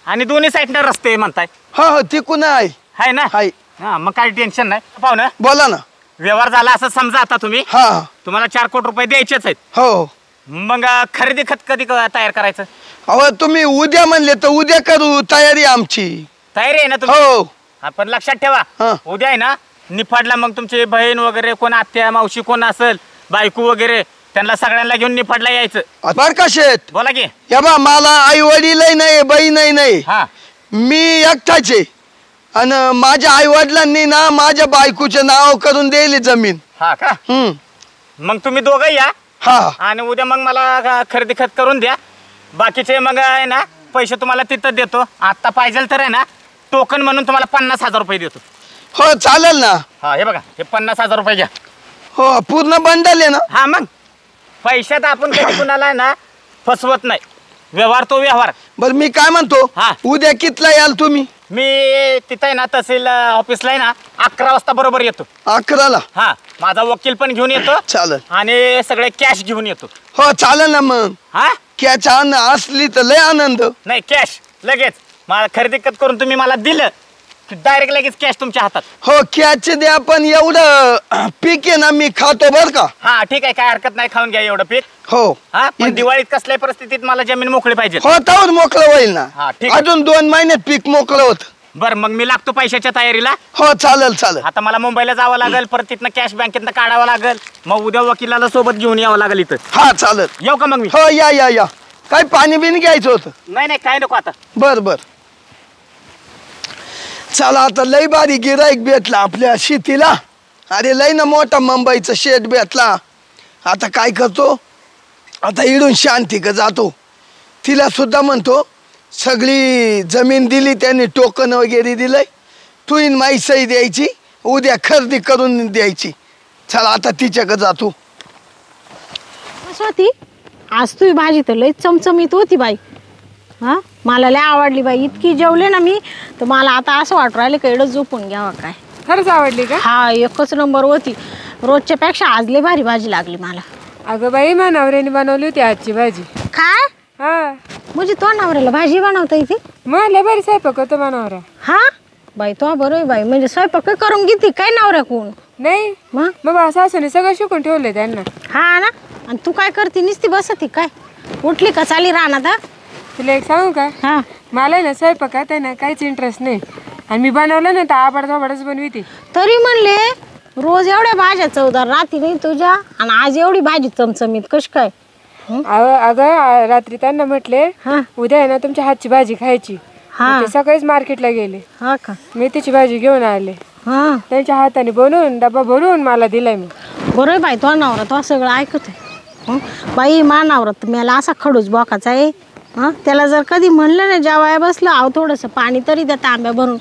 Speaker 3: आणि दोन्ही साईडनं रस्ते म्हणताय.
Speaker 1: हा हो तिकून आहे.
Speaker 3: आहे ना?
Speaker 1: हाय.
Speaker 3: हा मग काही टेन्शन नाही. पाहू ना
Speaker 1: बोला ना.
Speaker 3: व्यवहार झाला असं समजा आता तुम्ही,
Speaker 1: हा
Speaker 3: तुम्हाला 4 कोटी रुपये द्यायचेच आहेत.
Speaker 1: हो.
Speaker 3: मग खरेदी खत कधी तयार करायचं?
Speaker 1: अहो तुम्ही उद्या म्हणले तर उद्या करू, तयारी आमची.
Speaker 3: तयारी आहे ना तुम्ही?
Speaker 1: हो
Speaker 3: आपण लक्षात ठेवा,
Speaker 1: हा.
Speaker 3: उद्या आहे ना निफाडला मग तुमची बहीण वगैरे कोण आत्या मावशी कोण असेल बायको वगैरे त्यांना सगळ्यांना घेऊन निफाडला यायचं.
Speaker 1: बर का शेठ.
Speaker 3: बोला की.
Speaker 1: या बा मला आई वडीलही नाही बहीणही नाही,
Speaker 3: हा
Speaker 1: मी एकटाच आहे. आणि माझ्या आई वडिलांनी ना माझ्या बायकोचे नाव करून दिली जमीन.
Speaker 3: हा का? मग तुम्ही दोघं या
Speaker 1: हा
Speaker 3: आणि उद्या मग मला खरेदी खत करून द्या. बाकीचे मग आहे ना पैसे तुम्हाला तिथं देतो. आत्ता पाहिजे तर आहे ना टोकन म्हणून तुम्हाला 50,000 रुपये देतो.
Speaker 1: हो चालेल ना.
Speaker 3: हा हे बघा हे 50,000 रुपये घ्या.
Speaker 1: हो पूर्ण बंडल आहे ना.
Speaker 3: हा मग पैशात आपण कधी कुणाला आहे ना फसवत नाही. व्यवहार तो व्यवहार.
Speaker 1: बरं मी काय म्हणतो
Speaker 3: हा.
Speaker 1: उद्या कितला याल तुम्ही?
Speaker 3: मी तिथे आहे ना तहसील ऑफिसला आहे ना 11 वाजता बरोबर येतो.
Speaker 1: 11ला?
Speaker 3: हा माझा वकील पण घेऊन येतो
Speaker 1: चालेल.
Speaker 3: आणि सगळे कॅश घेऊन येतो.
Speaker 1: हो चालेल ना. मग
Speaker 3: हा
Speaker 1: कॅच असली तर लय आनंद.
Speaker 3: नाही कॅश लगेच मला खरेदी खत करून तुम्ही मला दिलं की डायरेक्ट लगेच कॅश तुमच्या हातात.
Speaker 1: हो कॅच द्या पण एवढं पीक आहे ना मी खातो बर का.
Speaker 3: हा ठीक आहे काय हरकत नाही खाऊन घ्या एवढं पीक.
Speaker 1: हो
Speaker 3: हा पण दिवाळीत कसल्याही परिस्थितीत मला जमीन मोकळी पाहिजे.
Speaker 1: हो त्यावर मोकळं होईल ना.
Speaker 3: हा, ठीक आहे.
Speaker 1: अजून 2 महिन्यात पीक मोकळं होत.
Speaker 3: बरं मग मी लागतो पैशाच्या तयारीला.
Speaker 1: हो चालेल चालेल.
Speaker 3: आता मला मुंबईला जावं लागेल परत तिथनं कॅश बँकेतनं काढावं लागेल. मग उद्या वकिलाला सोबत घेऊन यावं लागेल इथं.
Speaker 1: हा चालेल.
Speaker 3: येऊ का मग मी?
Speaker 1: हो या या या. काय पाणी बिन घ्यायचं होतं?
Speaker 3: नाही नाही काय नको आता.
Speaker 1: बर बर. चला आता लय भारी गिराईक भेटला आपल्या शेतीला. अरे लय ना मोठा मुंबईचा शेट भेटला. आता काय करतो आता इडून शांती का जातो. तिला सुद्धा म्हणतो सगळी जमीन दिली त्यांनी टोकन वगैरे दिलंय. तू इन माई सही द्यायची उद्या खरेदी करून द्यायची. चला आता तिच्याकडे जातो.
Speaker 2: स्वाती आज तुझी भाजी तर लई चमचमीत होती बाई. हा मला लय आवडली बाई. इतकी जेवले ना मी तर मला आता असं वाटू राहिलं का एवढं झोपून घ्यावं काय.
Speaker 6: खरंच आवडली का?
Speaker 2: हा एकच नंबर होती. रोजच्या पेक्षा आज लय भारी भाजी लागली मला.
Speaker 6: अगं बाई मा नवऱ्याने बनवली होती आजची भाजी.
Speaker 2: काय
Speaker 6: हा
Speaker 2: म्हणजे तो नवऱ्याला भाजी बनवता येते?
Speaker 6: मग लय बरी स्वयंपाक होतो मा नवरा.
Speaker 2: हा बाई तो बरं आहे बाई. म्हणजे स्वयंपाक करून घेते काय नवऱ्या कोण?
Speaker 6: नाही
Speaker 2: मग
Speaker 6: मग सासूने सगळं शिकून ठेवलंय त्यांना.
Speaker 2: हा ना. आणि तू काय करते नुसती बसती काय? उठली का चाली राहणार?
Speaker 6: तुला एक सांगू का?
Speaker 2: हा
Speaker 6: मला ना स्वयंपाकात आहे ना काहीच इंटरेस्ट नाही. आणि मी बनवलं ना तर आबाडच बनविते.
Speaker 2: तरी म्हणले रोज एवढ्या भाज्या चवदार राहती नाही तुझ्या आणि आज एवढी भाजी चमचमीत कश काय?
Speaker 6: अगं रात्री त्यांना म्हटले
Speaker 2: हा
Speaker 6: उद्या आहे ना तुमच्या हातची भाजी खायची.
Speaker 2: हा
Speaker 6: ते सकाळीच मार्केटला गेले.
Speaker 2: हा का?
Speaker 6: मेथीची भाजी घेऊन आले.
Speaker 2: हा
Speaker 6: त्यांच्या हाताने बनवून डबा भरून मला दिलाय. मी
Speaker 2: बरं आहे बाई. तो नवरा तो सगळं ऐकत आहे. बाई मा नवरा तर मला असा खडूस बोकाचा आहे. हां त्याला जर कधी म्हणलं ना जेवाय बसलं आव थोडंसं पाणी तरी द्या तांब्या भरून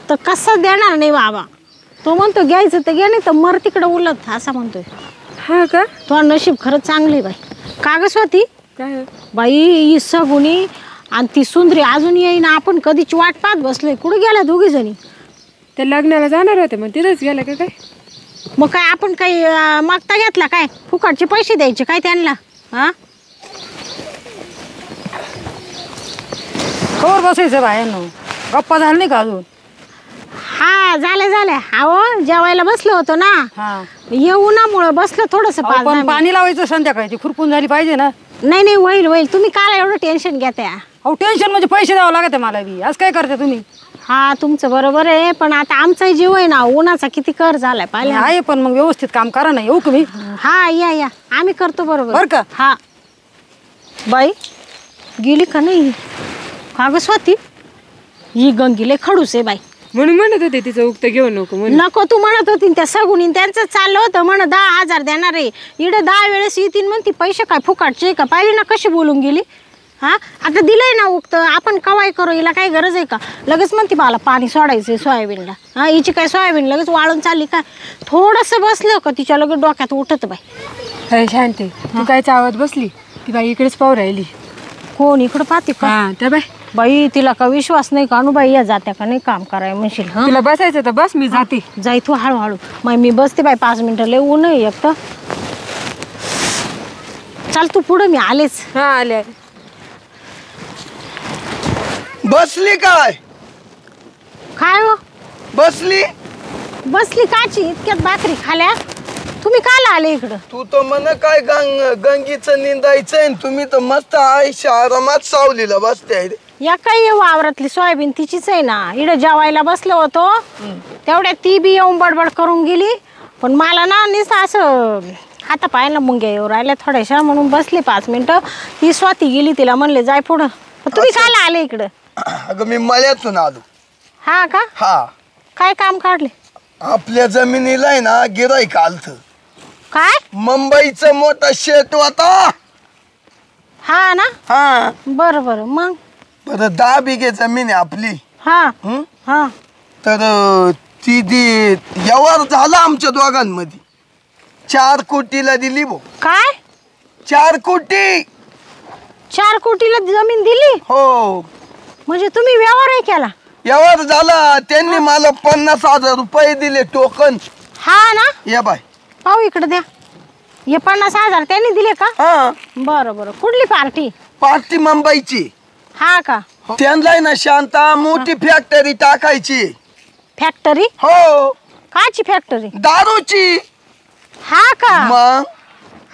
Speaker 2: तर कसं देणार नाही बाबा. तो म्हणतो घ्यायचं तर घ्या नाही तर मर तिकडं उलट असं म्हणतोय.
Speaker 6: हा का?
Speaker 2: तो नशीब खरंच चांगली बाई. कागस होती
Speaker 6: काय
Speaker 2: बाई ही सगुणी आणि ती सुंदरी अजून येईना. आपण कधीची वाट पाहत बसलोय. कुठे गेल्या दोघी जणी?
Speaker 6: ते लग्नाला जाणार होते मग तिथंच गेलं का काय?
Speaker 2: मग काय आपण काही मागता घेतला काय? फुकटचे पैसे द्यायचे काय त्यांना? हा
Speaker 7: कवर बसायचं बाहेर गप्पा झाला नाही का अजून?
Speaker 2: हा झाल्या अहो जेवायला बसलो होतो ना.
Speaker 7: हा
Speaker 2: येऊनामुळं बसलं थोडंसं
Speaker 7: अहो,
Speaker 2: 5-10
Speaker 7: पण
Speaker 2: मिनिट.
Speaker 7: पाणी लावायचं संध्याकाळी ती खुरपून झाली पाहिजे ना.
Speaker 2: नाही होईल तुम्ही काय एवढं टेन्शन घेत्या?
Speaker 7: अहो टेन्शन म्हणजे पैसे द्यावं लागत आहे मला बी. आज काय करते तुम्ही?
Speaker 2: हा तुमचं बरोबर आहे पण आता आमचा जीव आहे ना उन्हाचा किती कर झालाय पाहिजे.
Speaker 7: आहे पण मग व्यवस्थित काम करा ना. येऊ का मी?
Speaker 2: हा या आम्ही करतो बरोबर.
Speaker 7: बरं का?
Speaker 2: हा बाई गेली का नाही? कागस होती ही गंगीले खडूस आहे बाई.
Speaker 6: म्हणून म्हणत होते तिचं उक्त घेऊ नको म्हणून.
Speaker 2: नको तू म्हणत होती त्या सगुनी त्यांचं चाललं होतं म्हण 10,000 देणार आहे. इकडे 10 वेळेस येतील म्हणती पैसे काय फुकाटचे का? पाहिली ना कशी बोलून गेली. हा आता दिलंय ना उक्त आपण कवाय करू. हिला काही गरज आहे का? लगेच म्हणते मला पाणी सोडायचं सोयाबीनला. हा हिची काय सोयाबीन लगेच वाळून चालली काय? थोडंसं बसलं का तिच्या लगेच डोक्यात उठत बाई.
Speaker 6: अरे शांती तू काय चावत बसली? ती बाई इकडेच पाहू राहिली.
Speaker 2: कोण इकडं पाहते का?
Speaker 6: हा त्या बाई
Speaker 2: बाई तिला का विश्वास नाही का? बाई या जात्या का नाही काम कराय म्हणशील. हा
Speaker 6: तुला बसायचं तर बस मी जाते.
Speaker 2: जाई तू हळूहळू. मग मी बसते बाई 5 मिनिटं. लय ऊन आहे एक तर. चाल तू पुढे मी आलेच.
Speaker 6: हा आले.
Speaker 1: बसली काय?
Speaker 2: काय हो
Speaker 1: बसली
Speaker 2: काची इतक्यात भाकरी खाल्या? तुम्ही काला आले इकडं?
Speaker 1: तू तर म्हण काय गंगीचं निंदायचंय. तुम्ही तर मस्त आयुष्य आरामात सावलीला बसते.
Speaker 2: या काही वावरातली सोयाबीन तिचीच आहे ना. इकडं जेवायला बसलो होतो तेवढ्या ती बी येऊन बडबड करून गेली. पण मला ना नुसतं असं हाता पायाला मुंग्या येऊ राहिल्या थोड्याशा म्हणून बसले 5 मिनिटं. ही स्वाती गेली तिला म्हणले जाय पुढं. तुम्ही काला आले इकडं?
Speaker 1: अगं मी मळ्यातून आलो.
Speaker 2: हा का?
Speaker 1: हा,
Speaker 2: काय काम काढले?
Speaker 1: आपल्या जमिनीला आहे ना गिराईक आलत.
Speaker 2: काय?
Speaker 1: मुंबईचं मोठं शेत होता.
Speaker 2: हा ना.
Speaker 1: हा,
Speaker 2: बरं बरं मग.
Speaker 1: बरं 10 बिघे जमीन आहे आपली.
Speaker 2: हा
Speaker 1: हं?
Speaker 2: हा.
Speaker 1: तर ती व्यवहार झाला आमच्या दोघांमध्ये. 4 कोटीला दिली भाऊ.
Speaker 2: काय?
Speaker 1: 4 कोटी.
Speaker 2: 4 कोटीला जमीन दिली?
Speaker 1: हो,
Speaker 2: म्हणजे तुम्ही व्यवहारही केला?
Speaker 1: व्यवहार झाला. त्यांनी मला 50,000 रुपये दिले टोकन.
Speaker 2: हा ना.
Speaker 1: या बाय.
Speaker 2: पाहू इकडे द्या. हे 50,000 त्यांनी दिले का?
Speaker 1: हा,
Speaker 2: बरं बरं. कुठली पार्टी?
Speaker 1: पार्टी मुंबईची.
Speaker 2: हा का?
Speaker 1: त्यांना आहे ना शांता मोठी फॅक्टरी टाकायची.
Speaker 2: फॅक्टरी?
Speaker 1: हो,
Speaker 2: काची फॅक्टरी?
Speaker 1: दारूची.
Speaker 2: हा का?
Speaker 1: मग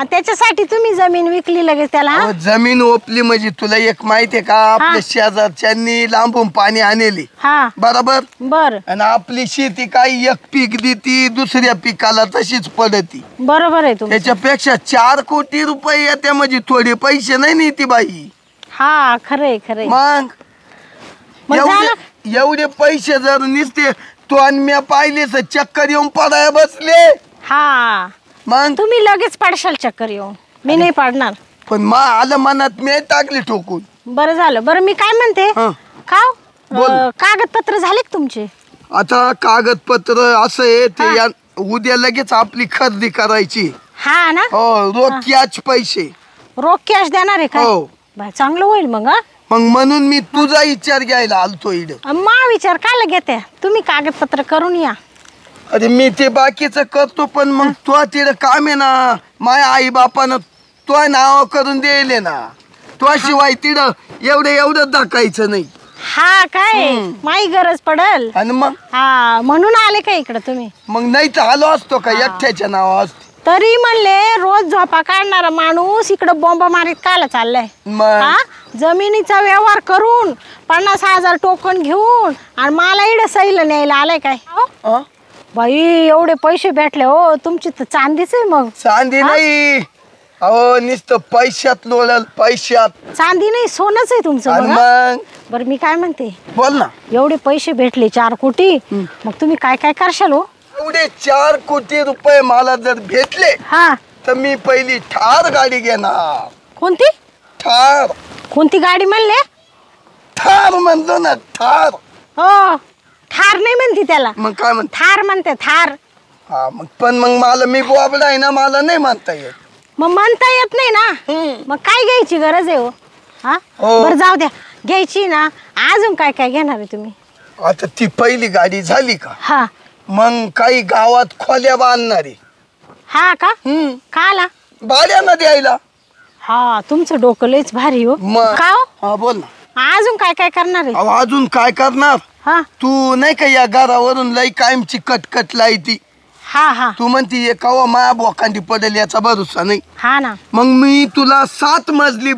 Speaker 2: आणि त्याच्यासाठी तुम्ही जमीन विकली लगेच त्याला?
Speaker 1: अहो, जमीन ओपली म्हणजे तुला एक माहितीये का, आपल्या शेजारच्यांनी लांबून पाणी आणले.
Speaker 2: हा
Speaker 1: बरोबर.
Speaker 2: बर.
Speaker 1: आणि आपली शेती काही एक पीक देती दुसऱ्या पिकाला तशीच पडती.
Speaker 2: बरोबर आहे तुम्ही.
Speaker 1: त्याच्यापेक्षा 4 कोटी रुपये येते म्हणजे थोडे पैसे नाही नीती बाई.
Speaker 2: हा खरंय खरंय.
Speaker 1: मग
Speaker 2: मग झालं?
Speaker 1: एवढे पैसे जर निसते तो आणि मी पाहिले तर चक्कर येऊन पडाय बसले.
Speaker 2: हा,
Speaker 1: मग
Speaker 2: तुम्ही लगेच पाडशाल चक्कर येऊन. मी नाही पाडणार.
Speaker 1: पण आलं मनात मी टाकली ठोकून.
Speaker 2: बरं झालं. बरं मी काय म्हणते,
Speaker 1: हं.
Speaker 2: खाव
Speaker 1: बोल.
Speaker 2: कागदपत्र झाले का तुमचे?
Speaker 1: आता कागदपत्र असं आहे ते
Speaker 2: हा.
Speaker 1: उद्या लगेच आपली खरेदी करायची.
Speaker 2: हा ना.
Speaker 1: हो, रोख कॅच पैसे.
Speaker 2: रोख कॅश देणार आहे काय?
Speaker 1: हो.
Speaker 2: बाय चांगलं होईल मग. हा
Speaker 1: मग म्हणून मी तुझा विचार घ्यायला आलतो इकडं.
Speaker 2: मा विचार काय घेते तुम्ही? कागदपत्र करून या.
Speaker 1: अरे मी ते बाकीचं करतो पण मग तो तिकडं काम आहे ना. माझ्या आई बापानं तो नाव करून दिले ना. तो शिवाय तिकडं एवढं दाखायचं नाही.
Speaker 2: हा काय? माही गरज पडल.
Speaker 1: आणि मग
Speaker 2: हा म्हणून आले का इकडे तुम्ही?
Speaker 1: मग नाही तर आलो असतो का एकट्याच्या नाव असतो.
Speaker 2: तरी म्हणले रोज झोपा काढणारा माणूस इकडं बॉम्ब मारीत काला चाललाय?
Speaker 1: मग
Speaker 2: हा, जमिनीचा व्यवहार करून 50,000 टोकन घेऊन आणि मला इकडे सैल न्यायला आलाय काय?
Speaker 1: हं?
Speaker 2: बाई एवढे पैसे भेटले हो. तुमची तर चांदीच आहे मग.
Speaker 1: चांदी नाही. अहो नुसतं पैशात लोळल पैशात.
Speaker 2: चांदी नाही सोनच आहे तुमचं.
Speaker 1: आणि
Speaker 2: बघा.
Speaker 1: मग
Speaker 2: बरं मी काय म्हणते,
Speaker 1: बोल ना.
Speaker 2: एवढे पैसे भेटले 4 कोटी, मग तुम्ही काय काय करशाल हो?
Speaker 1: एवढे 4 कोटी रुपये मला जर भेटले
Speaker 2: हा,
Speaker 1: तर मी पहिली थार गाडी घेणार.
Speaker 2: कोणती?
Speaker 1: थार.
Speaker 2: कोणती गाडी म्हणले?
Speaker 1: थार म्हणतो ना, थार.
Speaker 2: हो, थार नाही म्हणते त्याला.
Speaker 1: मग काय म्हणतो?
Speaker 2: थार म्हणते, थार.
Speaker 1: हा, मग पण मग मला मी बोबडा आहे ना, मला नाही म्हणता येत.
Speaker 2: मग म्हणता येत नाही ना. मग काय घ्यायची गरज आहे हो? हा,
Speaker 1: हो.
Speaker 2: बरं जाऊ द्या. घ्यायची ना. अजून काय काय घेणार आहे तुम्ही?
Speaker 1: आता ती पहिली गाडी झाली का,
Speaker 2: हा
Speaker 1: मग काही गावात खोल्या बांधणारी.
Speaker 2: हा का? काला?
Speaker 1: भाड्यानं द्यायला.
Speaker 2: हा, तुमचं डोकं लयच भारी हो.
Speaker 1: मग
Speaker 2: का हो?
Speaker 1: हा बोल ना.
Speaker 2: अजून काय काय करणार आहे?
Speaker 1: अहो, अजून काय करणार?
Speaker 2: हा
Speaker 1: तू नाही का या घरावरून लई कायमची कटकट लायती.
Speaker 2: हा हा
Speaker 1: तू म्हणती कवा माया बोकांडी पडेल याचा भरोसा नाही.
Speaker 2: हा ना.
Speaker 1: मग मी तुला 7 मजली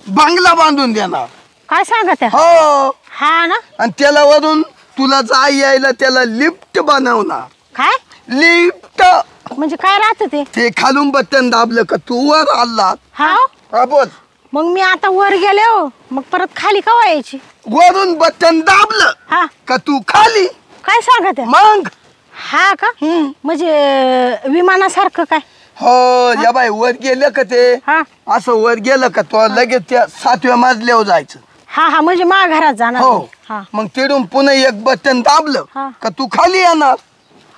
Speaker 1: बंगला बांधून देणार.
Speaker 2: काय सांगत आहे?
Speaker 1: हो,
Speaker 2: हा ना.
Speaker 1: आणि त्याला वरून तुला जाय यायला त्याला लिफ्ट बनवणार.
Speaker 2: काय
Speaker 1: लिफ्ट
Speaker 2: म्हणजे काय राहत ते?
Speaker 1: ते खालून बटन दाबलं का तू वर आला.
Speaker 2: हा,
Speaker 1: हा बोल.
Speaker 2: मग मी आता वर गेले हो, मग परत खाली का यायची?
Speaker 1: वरून बटन दाबलं
Speaker 2: हा,
Speaker 1: का तू खाली.
Speaker 2: काय सांगत आहे?
Speaker 1: मग
Speaker 2: हा का? म्हणजे विमानासारखं काय?
Speaker 1: हो, या बाई वर गेलं का ते
Speaker 2: हा
Speaker 1: असं वर गेलं का तो लगेच त्या 7व्या मजल्यावर जायचं.
Speaker 2: हा हा, म्हणजे मा घरात जाणार
Speaker 1: हो,
Speaker 2: मी. हा
Speaker 1: मग तिडून पुन्हा एक बटन दाबलं
Speaker 2: हा.
Speaker 1: का तू खाली येणार.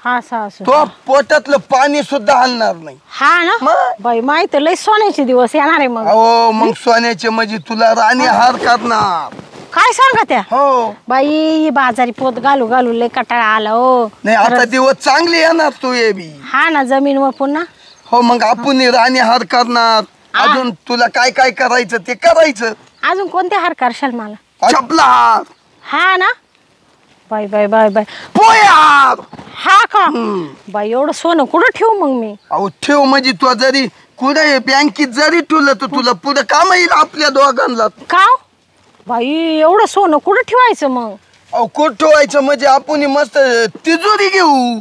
Speaker 2: हा सासू.
Speaker 1: तो पोटातलं पाणी सुद्धा हलणार नाही.
Speaker 2: हा ना.
Speaker 1: मग?
Speaker 2: बाई माहित लय सोन्याचे दिवस येणार आहे मग.
Speaker 1: हो, मग सोन्याचे म्हणजे तुला राणी हार करणार.
Speaker 2: काय सांगत आहे?
Speaker 1: हो,
Speaker 2: बाई बाजारी पोत घालू घालू लय कटाळा आला हो.
Speaker 1: नाही आता दिवस चांगले येणार तू ये बी.
Speaker 2: हा ना, जमीन व पुन्हा.
Speaker 1: हो, मग आपण राणी हार करणार. अजून तुला काय काय करायचं ते करायचं.
Speaker 2: अजून कोणते हार करशाल मला?
Speaker 1: चपला हार,
Speaker 2: हा ना. Bye bye bye bye.
Speaker 1: पोया हार.
Speaker 2: हा का? बाई एवढं सोनं कुठं ठेवू मग मी?
Speaker 1: अहो ठेव म्हणजे तू जरी कुठे बँकेत जरी ठेवलं तर तुला पुढे काम येईल आपल्या दोघांना.
Speaker 2: का हो? बाई एवढं सोनं कुठं ठेवायचं मग?
Speaker 1: अहो कुठं ठेवायचं म्हणजे आपण मस्त तिजोरी घेऊ.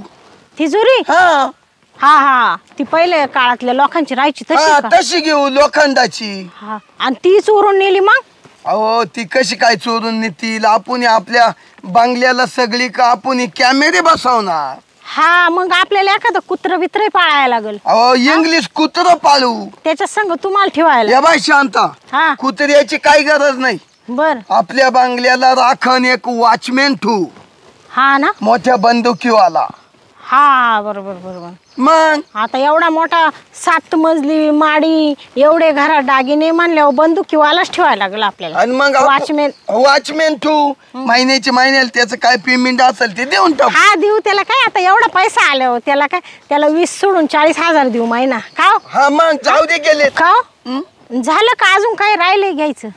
Speaker 2: तिजोरी?
Speaker 1: हा
Speaker 2: हा हा, ती पहिले काळातल्या लोकांची राहायची तशी
Speaker 1: हा,
Speaker 2: का?
Speaker 1: तशी घेऊ लोखंडाची.
Speaker 2: हा, आणि ती चोरून नेली मग?
Speaker 1: अहो ती कशी काय चोरून नेतील? आपण आपल्या बंगल्याला सगळी का आपण कॅमेरे बसवणार.
Speaker 2: हा मग आपल्याला एखादं कुत्र बित्र पाळायला लागल.
Speaker 1: अहो इंग्लिश कुत्र पाळू.
Speaker 2: त्याच्या संग तुम्हाला ठेवायला.
Speaker 1: या बाई शांता,
Speaker 2: हा
Speaker 1: कुत्र्याची काही गरज नाही.
Speaker 2: बर
Speaker 1: आपल्या बंगल्याला राखण एक वॉचमॅन ठेवू,
Speaker 2: हा ना.
Speaker 1: मोठ्या बंदुकीवाला.
Speaker 2: हा बरोबर बरोबर.
Speaker 1: मग
Speaker 2: आता एवढा मोठा 7 मजली माडी, एवढे घरात दागिने म्हणल्यावर बंदुकीवालाच ठेवायला लागला आपल्याला.
Speaker 1: आणि मग वॉचमॅन ठेवू. महिन्याला त्याचं काय पेमेंट असेल ते देऊन टाकू.
Speaker 2: हा देऊ. त्याला काय आता एवढा पैसा आल्यावर त्याला काय, त्याला 20 सोडून 40,000 देऊ महिना. का
Speaker 1: हा मग जाऊ दे गेले.
Speaker 2: का झालं का अजून काय राहिले घ्यायचं?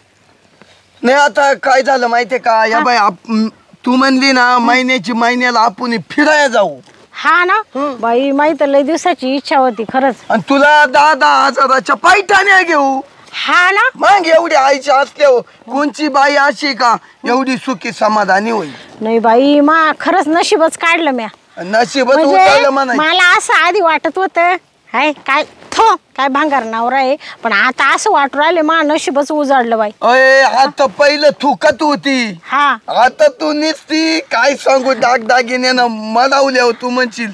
Speaker 1: नाही आता काय झालं माहितीये का, या बाई तू म्हणली ना महिन्याला आपण फिरायला जाऊ.
Speaker 2: हा ना बाई, माहित लय दिवसाची इच्छा होती खरंच.
Speaker 1: आणि तुला 10,000 हजाराच्या पैठण्या घेऊ.
Speaker 2: हा ना.
Speaker 1: मग एवढी आईची असल्यावर कोणची बाई अशी का एवढी सुखी समाधानी होईल?
Speaker 2: नाही बाई, खरंच नशीबच काढलं म्या.
Speaker 1: नशीबच
Speaker 2: म्हणजे
Speaker 1: उतरलं म्हणायचं.
Speaker 2: मला असं आधी वाटत होतं हाय काय भांगार नवरा आहे, पण आता असं वाटू राहिले नशीबच उजाडलं बाई.
Speaker 1: अय आता पहिलं थुकत होती,
Speaker 2: हा
Speaker 1: आता तू निसती काय सांगू दागदागिन्यानं मलावल्यावर तू म्हणशील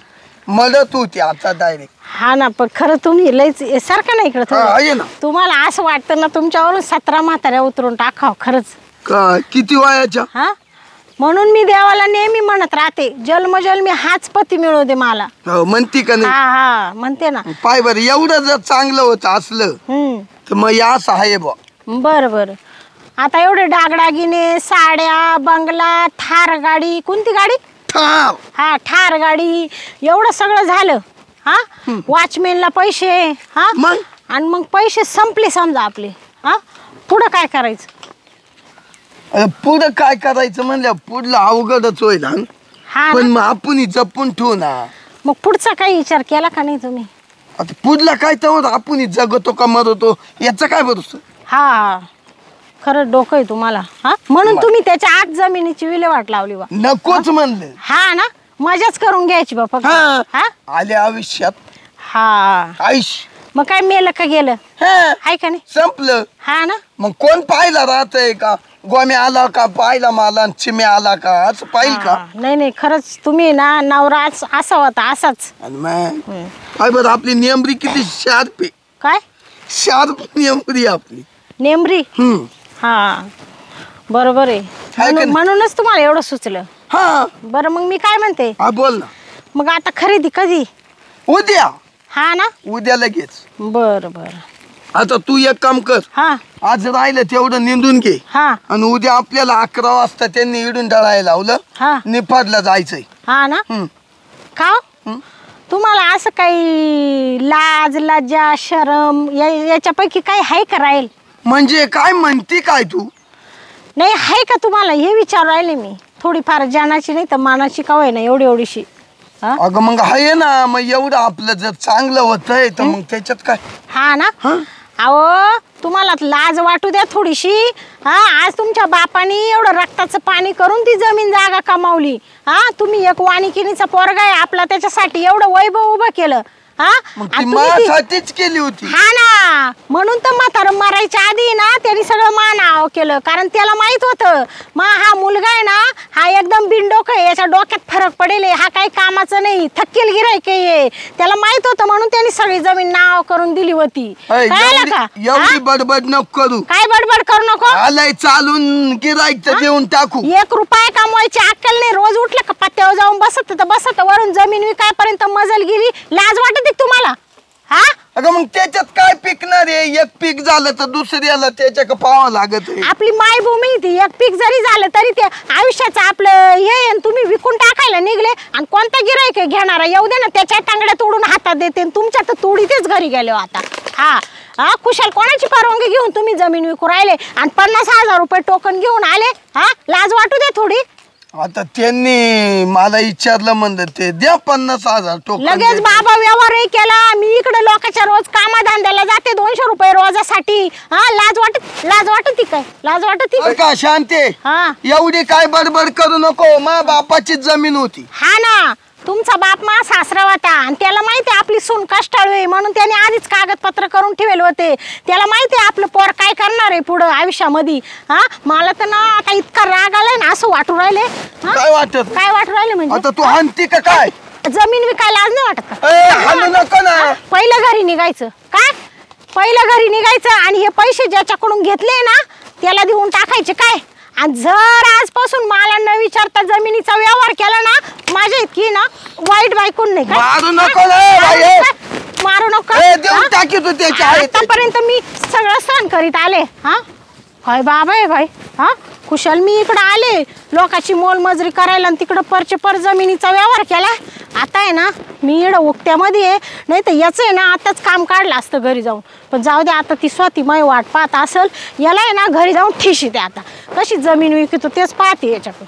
Speaker 1: मदत होती आता डायरेक्ट.
Speaker 2: हा ना. पण खरं तुम्ही लयच सारखं नाही इकडं
Speaker 1: आहे ना.
Speaker 2: तुम्हाला असं वाटतं ना तुमच्यावरून 17 म्हाताऱ्या उतरून टाकाव खरंच.
Speaker 1: का किती वयाच्या?
Speaker 2: हा म्हणून मी देवाला नेहमी म्हणत राहते, जन्मजन्मी हाच पती मिळू दे मला.
Speaker 1: म्हणती का नाही?
Speaker 2: हा म्हणते ना.
Speaker 1: पाय बरं एवढं जर चांगलं होतं असलं तर मग या असं आहे बा.
Speaker 2: बरं बरं. आता एवढे डागडागिने, साड्या, बंगला, थार गाडी. कोणती गाडी? हा ठार गाडी. एवढं सगळं झालं. हा वॉचमॅनला पैसे. हा
Speaker 1: मग
Speaker 2: आणि मग पैसे संपले समजा आपले. हा पुढं काय करायचं?
Speaker 1: पुढं काय करायचं म्हणलं पुढलं अवघडच होईल.
Speaker 2: हा
Speaker 1: पण मग आपण जपून ठेवू ना.
Speaker 2: मग पुढचा काही विचार केला का नाही तुम्ही?
Speaker 1: आता पुढला काय तर आपण जगतो का मरतो याचा काय भरोसा?
Speaker 2: हा खरं डोकं आहे तुम्हाला. हा म्हणून तुम्ही त्याच्या आत जमिनीची विल्हेवाट लावली बा.
Speaker 1: नकोच म्हणलं.
Speaker 2: हा ना. मजाच करून घ्यायची बा फक्त. हा
Speaker 1: आले आयुष्यात
Speaker 2: हा
Speaker 1: आयुष्य.
Speaker 2: मग काय मेलं का गेलं आहे का नाही?
Speaker 1: संपलं.
Speaker 2: हा ना.
Speaker 1: मग कोण पाहिला राहतंय का? गोम्या आला का पाहिला मला, चिम्या आला का असं पाहिल का?
Speaker 2: नाही खरंच तुम्ही ना नवरा असा होता असाच.
Speaker 1: आणि मग काय बरं आपली नेमरी किती शार्प आहे.
Speaker 2: काय
Speaker 1: शार्प नेमरी आपली
Speaker 2: नेमरी? हा बरोबर आहे. म्हणूनच तुम्हाला एवढं सुचलं.
Speaker 1: हा
Speaker 2: बरं मग मी काय म्हणते,
Speaker 1: हा बोल ना.
Speaker 2: मग आता खरेदी कधी?
Speaker 1: उद्या.
Speaker 2: हा ना.
Speaker 1: उद्या लगेच.
Speaker 2: बरं बरं.
Speaker 1: आता तू एक काम कर,
Speaker 2: हा
Speaker 1: आज राहिलं तेवढं निंदून घे.
Speaker 2: हा
Speaker 1: आणि उद्या आपल्याला 11 वाजता त्यांनी इडून डळायला लावलं.
Speaker 2: हा
Speaker 1: निफाडला जायचंय.
Speaker 2: हा ना. का तुम्हाला असं काही लाज लज्जा शरम याच्यापैकी काही आहे का राहील?
Speaker 1: म्हणजे काय म्हणती काय तू?
Speaker 2: नाही आहे का तुम्हाला हे विचार राहिले मी. थोडीफार जानाची नाही तर मानाची का होय ना एवढीशी.
Speaker 1: अगं मग आहे ना. मग एवढं आपलं जर चांगलं होतंय तर मग त्याच्यात काय.
Speaker 2: हा ना. अहो तुम्हाला लाज वाटू द्या थोडीशी. हा आज तुमच्या बापानी एवढं रक्ताचं पाणी करून ती जमीन जागा कमावली. हा तुम्ही एक वाणिकिनीचा पोरगा आहे आपला, त्याच्यासाठी एवढं वैभव उभं केलं. हा
Speaker 1: ती माझ्यासाठीच केली होती.
Speaker 2: हा ना. म्हणून तर म्हातारं मरायच्या आधी ना त्यांनी सगळं नाव केलं, कारण त्याला माहित होतं हा मुलगा आहे ना हा एकदम बिनडोक आहे, याच्या डोक्यात फरक पडेल, हा काही कामाचं नाही, थक्केल गिरायक आहे. त्याला माहित होतं म्हणून त्यांनी सगळी जमीन नाव करून दिली होती. कळलं का?
Speaker 1: एवढी बडबड नको करू.
Speaker 2: काय बडबड करू नको.
Speaker 1: आलाय चालून गिरायक तर देऊन टाकू.
Speaker 2: 1 रुपया कमवायची अक्कल नाही. रोज उठलं का पत्त्यावर जाऊन बसत वरून जमीन विकायपर्यंत मजल गेली. लाज वाटत तुम्हाला? हा
Speaker 1: अगं मग त्याच्यात काय पिकणार आहे? एक पीक झालं तर दुसऱ्याला त्याच्या पाहावं लागत आहे.
Speaker 2: आपली मायभूमी ती एक पीक जरी झालं तरी ते आयुष्याचं आपलं हे तुम्ही विकून टाकायला निघले. आणि कोणता गिरायक घेणारा येऊ दे ना, त्याच्या टांगड्या तोडून हातात देते. तुमच्या तर तोडीतेच घरी गेले आता. हा कुशाल कोणाची परवानगी घेऊन तुम्ही जमीन विकू राहिले आणि 50,000 रुपये टोकन घेऊन आले. हा लाज वाटू दे थोडी.
Speaker 1: आता त्यांनी मला विचारलं म्हणलं ते द्या 50,000 टोकन.
Speaker 2: लगेच बाबा व्यवहारही केला. मी इकडे लोकांच्या रोज कामाधंद्याला जाते 200 रुपये रोजासाठी. हा लाज वाटत काय? लाज वाटत
Speaker 1: का शांते?
Speaker 2: हा
Speaker 1: एवढी काय बडबड करू नको. मा बापाची जमीन होती.
Speaker 2: हा ना. तुमचा बाप मा सासरा होता आणि त्याला माहिती आहे आपली सून कष्टाळू आहे म्हणून त्याने आधीच कागदपत्र करून ठेवले होते. त्याला माहिती आहे आपलं पोर काय करणार आहे पुढं आयुष्यामध्ये. हा मला तर ना आता इतका राग आलाय ना असं वाटू राहिले.
Speaker 1: काय वाटत?
Speaker 2: काय वाटू राहिले म्हणजे
Speaker 1: आता तू हानती का काय?
Speaker 2: जमीन विकायला आज नाही वाटत का?
Speaker 1: हाणू नको ना.
Speaker 2: पहिलं घरी निघायचं. काय पहिलं घरी निघायचं आणि हे पैसे ज्याच्याकडून घेतले ना त्याला देऊन टाकायचे काय. आणि जर आजपासून मला न विचारता जमिनीचा व्यवहार केला ना माझ्या इतकी ना वाईट बायकोन नाही काय.
Speaker 1: मारू नको रे बाई.
Speaker 2: मारू नको.
Speaker 1: देऊन टाकी तू त्याच्या आहे ते.
Speaker 2: आतापर्यंत मी सगळं सहन करीत आले. हा काय बाबा आहे भाई. हा कुशल मी इकडं आले लोकांची मोलमजुरी करायला आणि तिकडं पर जमिनीचा व्यवहार केला. आता आहे ना मी इकडं उक्त्यामध्ये आहे नाही तर याचं आहे ना आताच काम काढलं असतं घरी जाऊन. पण जाऊ दे आता ती स्वाती माई वाट पाहत असेल याला आहे ना घरी जाऊन ठिशी ते आता कशी जमीन विकतो तेच पाहते याच्याकडून.